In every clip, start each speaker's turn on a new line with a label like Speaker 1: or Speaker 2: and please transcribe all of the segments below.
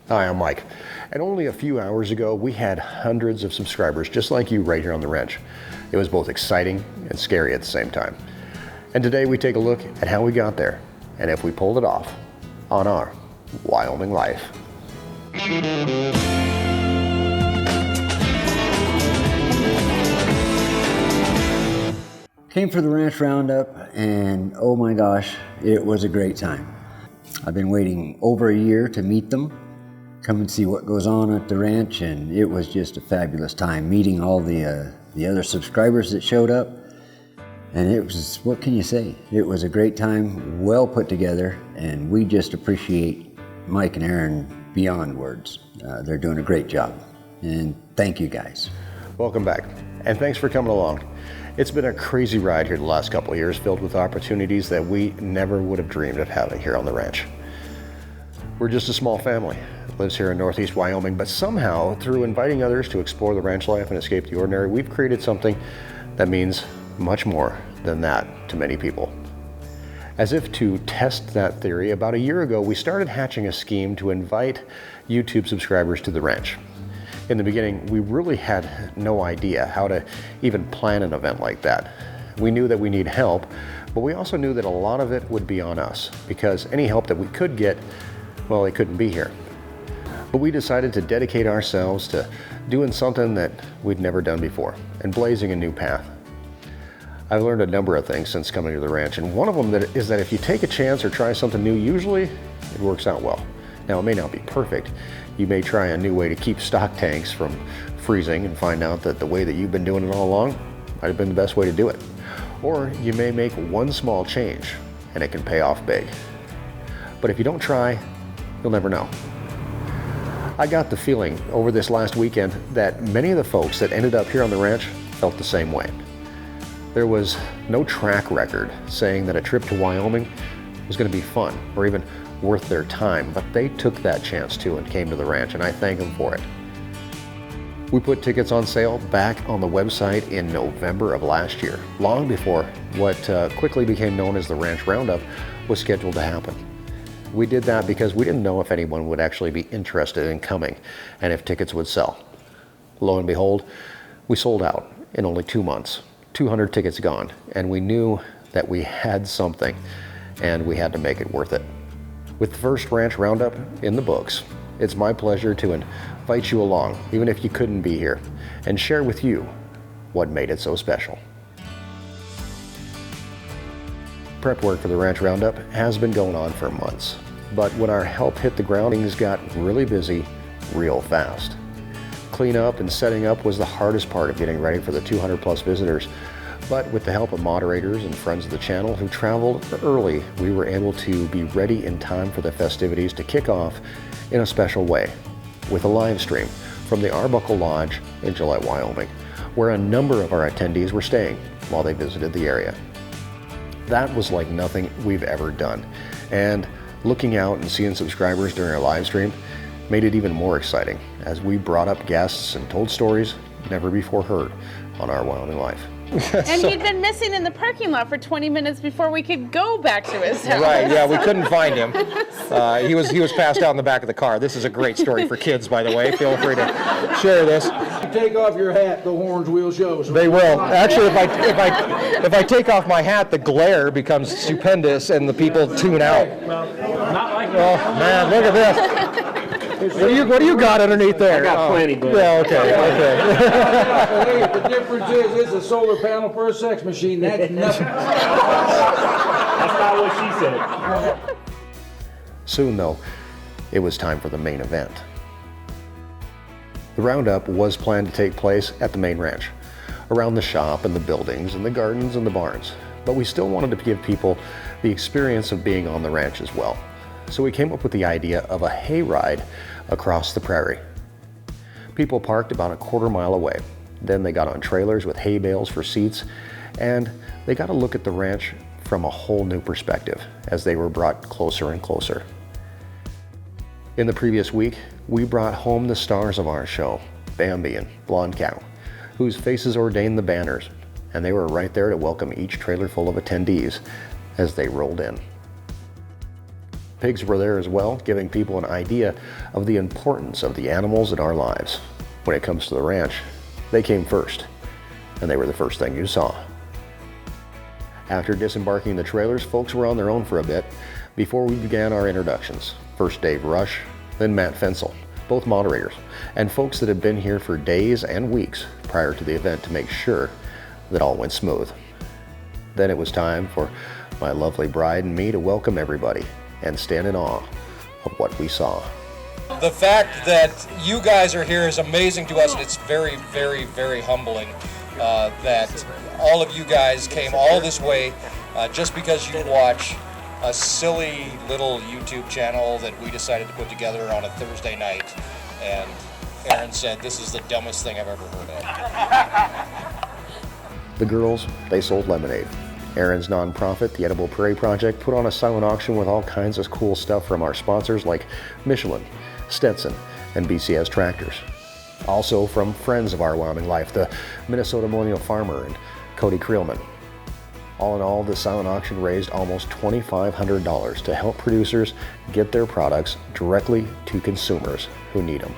Speaker 1: Hi, I'm Mike. And only a few hours ago, we had hundreds of subscribers just like you right here on the ranch. It was both exciting and scary at the same time. And today we take a look at how we got there and if we pulled it off on our Wyoming Life.
Speaker 2: Came for the ranch roundup and oh my gosh, it was a great time. I've been waiting over a year to meet them, come and see what goes on at the ranch, and it was just a fabulous time meeting all the other subscribers that showed up. And it was, what can you say? It was a great time, well put together, and we just appreciate Mike and Erin beyond words. They're doing a great job, and thank you guys.
Speaker 1: Welcome back, and thanks for coming along. It's been a crazy ride here the last couple of years, filled with opportunities that we never would have dreamed of having here on the ranch. We're just a small family that lives here in Northeast Wyoming, but somehow, through inviting others to explore the ranch life and escape the ordinary, we've created something that means much more than that to many people. As if to test that theory, about a year ago, we started hatching a scheme to invite YouTube subscribers to the ranch. In the beginning, we really had no idea how to even plan an event like that. We knew that we need help, but we also knew that a lot of it would be on us because any help that we could get, well, it couldn't be here. But we decided to dedicate ourselves to doing something that we'd never done before and blazing a new path. I've learned a number of things since coming to the ranch, and one of them is that if you take a chance or try something new, usually it works out well. Now, it may not be perfect. You may try a new way to keep stock tanks from freezing and find out that the way that you've been doing it all along might have been the best way to do it. Or you may make one small change and it can pay off big. But if you don't try, you'll never know. I got the feeling over this last weekend that many of the folks that ended up here on the ranch felt the same way. There was no track record saying that a trip to Wyoming was going to be fun or even worth their time, but they took that chance too and came to the ranch, and I thank them for it. We put tickets on sale back on the website in November of last year, long before what quickly became known as the Ranch Roundup was scheduled to happen. We did that because we didn't know if anyone would actually be interested in coming and if tickets would sell. Lo and behold, we sold out in only 2 months, 200 tickets gone, and we knew that we had something and we had to make it worth it. With the first Ranch Roundup in the books, it's my pleasure to invite you along, even if you couldn't be here, and share with you what made it so special. Prep work for the Ranch Roundup has been going on for months, but when our help hit the ground, things got really busy real fast. Cleanup and setting up was the hardest part of getting ready for the 200 plus visitors. But with the help of moderators and friends of the channel who traveled early, we were able to be ready in time for the festivities to kick off in a special way with a live stream from the Arbuckle Lodge in Gillette, Wyoming, where a number of our attendees were staying while they visited the area. That was like nothing we've ever done, and looking out and seeing subscribers during our live stream made it even more exciting as we brought up guests and told stories never before heard on Our Wyoming Life.
Speaker 3: And he'd been missing in the parking lot for 20 minutes before we could go back to his house.
Speaker 4: Right, yeah, we couldn't find him. He was passed out in the back of the car. This is a great story for kids, by the way. Feel free to share this.
Speaker 5: Take off your hat, the horns will show. So
Speaker 4: they will. Actually, if I take off my hat, the glare becomes stupendous and the people tune out.
Speaker 5: Well, not like
Speaker 4: oh man, look at this. What do you got underneath there?
Speaker 5: I got plenty, buddy.
Speaker 4: Yeah, okay.
Speaker 5: Hey, the difference is it's a solar panel for a sex machine. That's nothing. That's not what she said.
Speaker 1: Soon, though, it was time for the main event. The roundup was planned to take place at the main ranch, around the shop and the buildings and the gardens and the barns, but we still wanted to give people the experience of being on the ranch as well. So we came up with the idea of a hayride across the prairie. People parked about a quarter mile away. Then they got on trailers with hay bales for seats, and they got a look at the ranch from a whole new perspective as they were brought closer and closer. In the previous week, we brought home the stars of our show, Bambi and Blonde Cow, whose faces ordained the banners, and they were right there to welcome each trailer full of attendees as they rolled in. Pigs were there as well, giving people an idea of the importance of the animals in our lives. When it comes to the ranch, they came first, and they were the first thing you saw. After disembarking the trailers, folks were on their own for a bit before we began our introductions. First Dave Rush, then Matt Fensel, both moderators, and folks that had been here for days and weeks prior to the event to make sure that all went smooth. Then it was time for my lovely bride and me to welcome everybody and stand in awe of what we saw.
Speaker 4: The fact that you guys are here is amazing to us, and it's very, very, very humbling that all of you guys came all this way just because you watch a silly little YouTube channel that we decided to put together on a Thursday night. And Erin said, "This is the dumbest thing I've ever heard of."
Speaker 1: The girls, they sold lemonade. Erin's nonprofit, the Edible Prairie Project, put on a silent auction with all kinds of cool stuff from our sponsors like Michelin, Stetson, and BCS Tractors. Also from friends of Our Wyoming Life, the Minnesota Millennial Farmer and Cody Creelman. All in all, the silent auction raised almost $2,500 to help producers get their products directly to consumers who need them.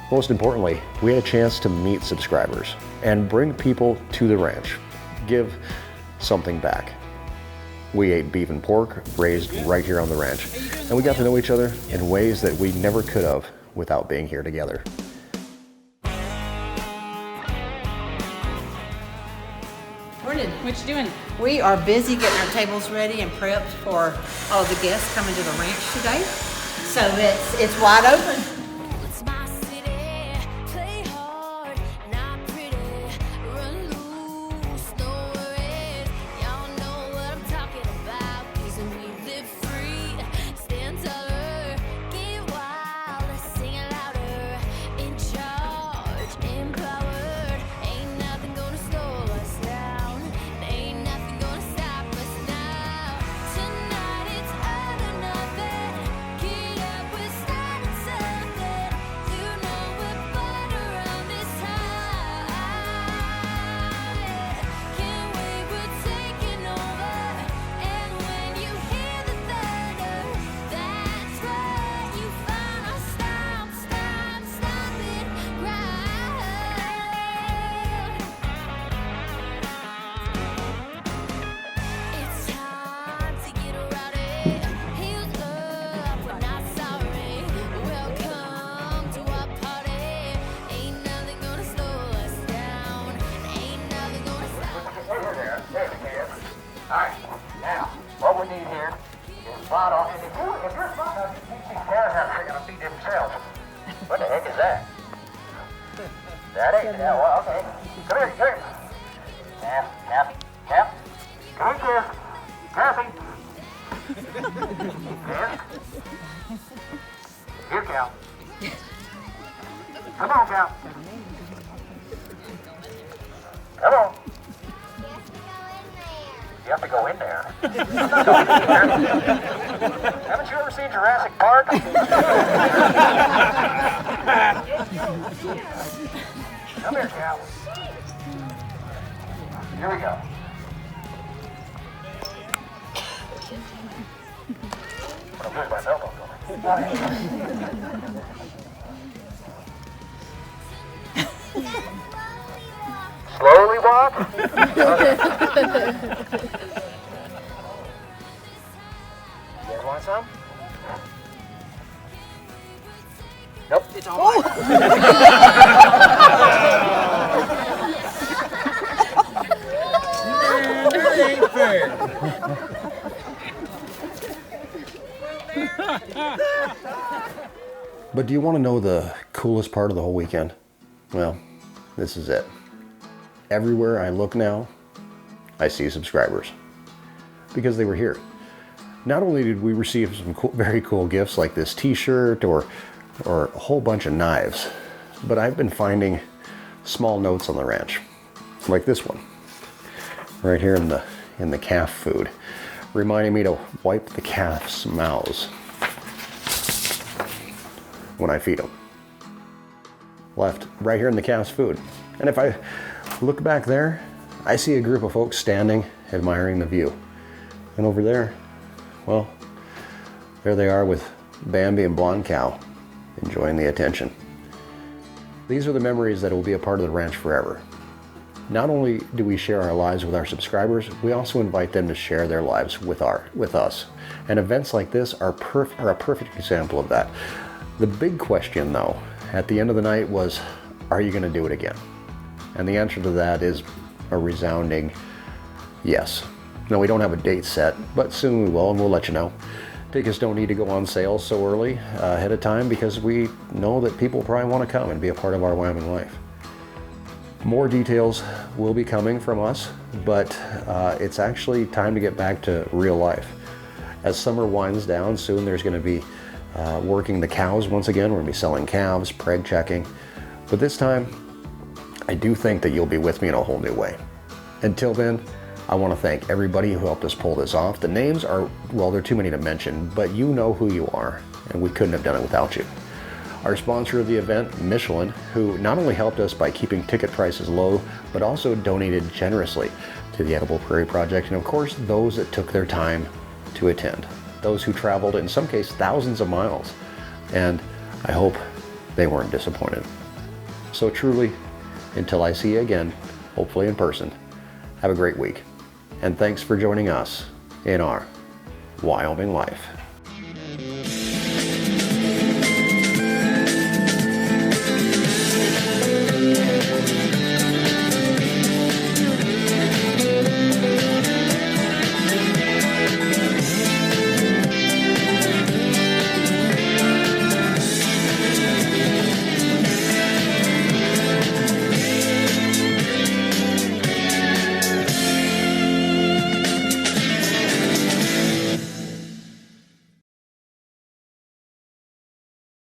Speaker 1: Most importantly, we had a chance to meet subscribers and bring people to the ranch, give something back. We ate beef and pork raised right here on the ranch, and we got to know each other in ways that we never could have without being here together.
Speaker 3: Morning. What you doing?
Speaker 6: We are busy getting our tables ready and prepped for all the guests coming to the ranch today. So it's wide open.
Speaker 7: It's my city, play hard, not pretty, run loose, no worries, y'all know what I'm talking about, 'cause we live free, stand taller, get wild, sing it louder, in charge, empowered, ain't nothing gonna slow us down, ain't nothing gonna stop us now, tonight it's all or nothing, get up, we're starting something, you know we're born around this high, can't wait, we're taking over, and when you hear the thunder, that's what you find us, stop it, right. It's time to get rowdy. Heels up, we're not sorry. Welcome to our party. Ain't nothing gonna slow us down. Ain't nothing gonna stop us.
Speaker 8: Alright, now, what we need here is bottle, and if you're smart enough, you see cows out there gonna feed themselves. What the heck is that? That ain't, yeah, well, okay. Come here, come here. Cap. Come here, Kathy. Yes? Here, Cal. Come on, Cal. Come on. You have to go in there. Haven't you ever seen Jurassic Park? Come here, Cal. Here we go. I'm gonna lose my elbow. Slowly walk. You guys want some? Nope. It's all mine. That ain't fair.
Speaker 1: But do you want to know the coolest part of the whole weekend? Well, this is it. Everywhere I look now, I see subscribers. Because they were here. Not only did we receive some very cool gifts like this t-shirt or a whole bunch of knives, but I've been finding small notes on the ranch, like this one, right here in the calf food, reminding me to wipe the calf's mouths when I feed them. Left right here in the calf's food. And if I look back there, I see a group of folks standing, admiring the view. And over there, well, There they are with Bambi and Blonde Cow, enjoying the attention. These are the memories that will be a part of the ranch forever. Not only do we share our lives with our subscribers, we also invite them to share their lives with us. And events like this are a perfect example of that. The big question though, at the end of the night was, are you going to do it again? And the answer to that is a resounding yes. Now, we don't have a date set, but soon we will, and we'll let you know. Tickets don't need to go on sale so early ahead of time because we know that people probably want to come and be a part of our Wyoming life. More details will be coming from us, but it's actually time to get back to real life. As summer winds down, soon there's going to be working the cows once again. We're going to be selling calves, preg checking. But this time, I do think that you'll be with me in a whole new way. Until then, I want to thank everybody who helped us pull this off. The names are, well, they're too many to mention, but you know who you are, and we couldn't have done it without you. Our sponsor of the event, Michelin, who not only helped us by keeping ticket prices low, but also donated generously to the Edible Prairie Project, and of course, those that took their time to attend. Those who traveled, in some cases, thousands of miles, and I hope they weren't disappointed. So truly, until I see you again, hopefully in person, have a great week. And thanks for joining us in our Wyoming Life.